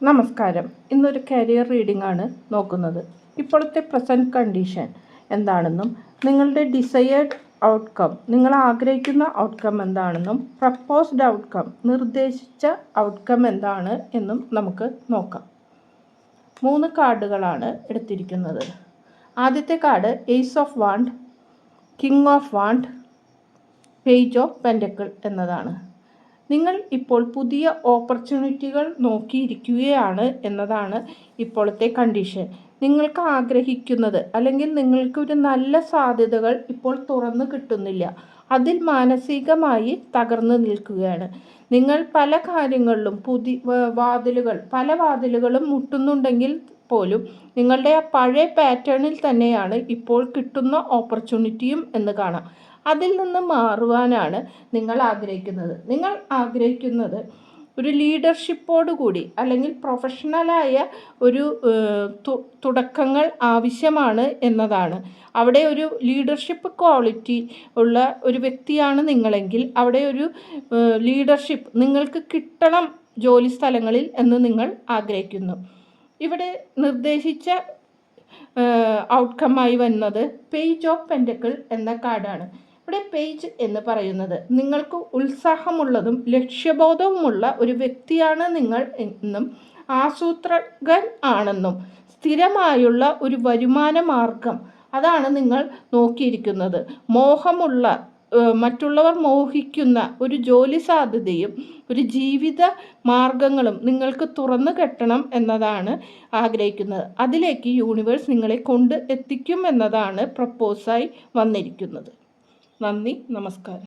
നമസ്കാരം. ഇന്നൊരു career reading ആണ് നോക്കുന്നത്. ഇപ്പോഴത്തെ പ്രസൻറ്റ് കണ്ടീഷൻ എന്താണെന്നും നിങ്ങളുടെ ഡിസയേർഡ് ഔട്ട്കം, നിങ്ങൾ ആഗ്രഹിക്കുന്ന ഔട്ട്കം എന്താണെന്നും പ്രപ്പോസ്ഡ് ഔട്ട്കം, നിർദ്ദേശിച്ച ഔട്ട്കം എന്താണ് എന്നും നമുക്ക് നോക്കാം. 3 കാർഡുകളാണ് എടുത്തിരിക്കുന്നത്. ആദ്യത്തെ card ace of wand, king of wand, page of pentacle എന്നതാണ്. നിങ്ങൾ ഇപ്പോൾ പുതിയ ഓപ്പർച്യൂണിറ്റികൾ നോക്കിയിരിക്കുകയാണ് എന്നതാണ് ഇപ്പോഴത്തെ കണ്ടീഷൻ. നിങ്ങൾക്ക് ആഗ്രഹിക്കുന്നത് അല്ലെങ്കിൽ നിങ്ങൾക്കൊരു നല്ല സാധ്യതകൾ ഇപ്പോൾ തുറന്നു കിട്ടുന്നില്ല. അതിൽ മാനസികമായി തകർന്നു നിൽക്കുകയാണ്. നിങ്ങൾ പല കാര്യങ്ങളിലും പല വാതിലുകളും മുട്ടുന്നുണ്ടെങ്കിൽ പോലും നിങ്ങളുടെ ആ പഴയ പാറ്റേണിൽ തന്നെയാണ് ഇപ്പോൾ കിട്ടുന്ന ഓപ്പർച്യൂണിറ്റിയും എന്ന് കാണാം. അതിൽ നിന്ന് മാറുവാനാണ് നിങ്ങൾ ആഗ്രഹിക്കുന്നത്. ഒരു ലീഡർഷിപ്പോടുകൂടി അല്ലെങ്കിൽ പ്രൊഫഷണലായ ഒരു തുടക്കങ്ങൾ ആവശ്യമാണ് എന്നതാണ്. അവിടെ ഒരു ലീഡർഷിപ്പ് ക്വാളിറ്റി ഉള്ള ഒരു വ്യക്തിയാണ് നിങ്ങളെങ്കിൽ അവിടെ ഒരു ലീഡർഷിപ്പ് നിങ്ങൾക്ക് കിട്ടണം ജോലി സ്ഥലങ്ങളിൽ എന്ന് നിങ്ങൾ ആഗ്രഹിക്കുന്നു. ഇവിടെ നിർദ്ദേശിച്ച ഔട്ട്കമായി വന്നത് പേജ് ഓഫ് പെൻറ്റക്കിൾ എന്ന കാർഡാണ്. ഇവിടെ പേജ് എന്ന് പറയുന്നത് നിങ്ങൾക്ക് ഉത്സാഹമുള്ളതും ലക്ഷ്യബോധവുമുള്ള ഒരു വ്യക്തിയാണ് നിങ്ങൾ എന്നും ആസൂത്രകൻ ആണെന്നും സ്ഥിരമായുള്ള ഒരു വരുമാന മാർഗം അതാണ് നിങ്ങൾ നോക്കിയിരിക്കുന്നത്. മറ്റുള്ളവർ മോഹിക്കുന്ന ഒരു ജോലി സാധ്യതയും ഒരു ജീവിത മാർഗങ്ങളും നിങ്ങൾക്ക് തുറന്നു കെട്ടണം എന്നതാണ് ആഗ്രഹിക്കുന്നത്. അതിലേക്ക് യൂണിവേഴ്സ് നിങ്ങളെ കൊണ്ട് എത്തിക്കും എന്നതാണ് പ്രപ്പോസായി വന്നിരിക്കുന്നത്. നന്ദി, നമസ്കാരം.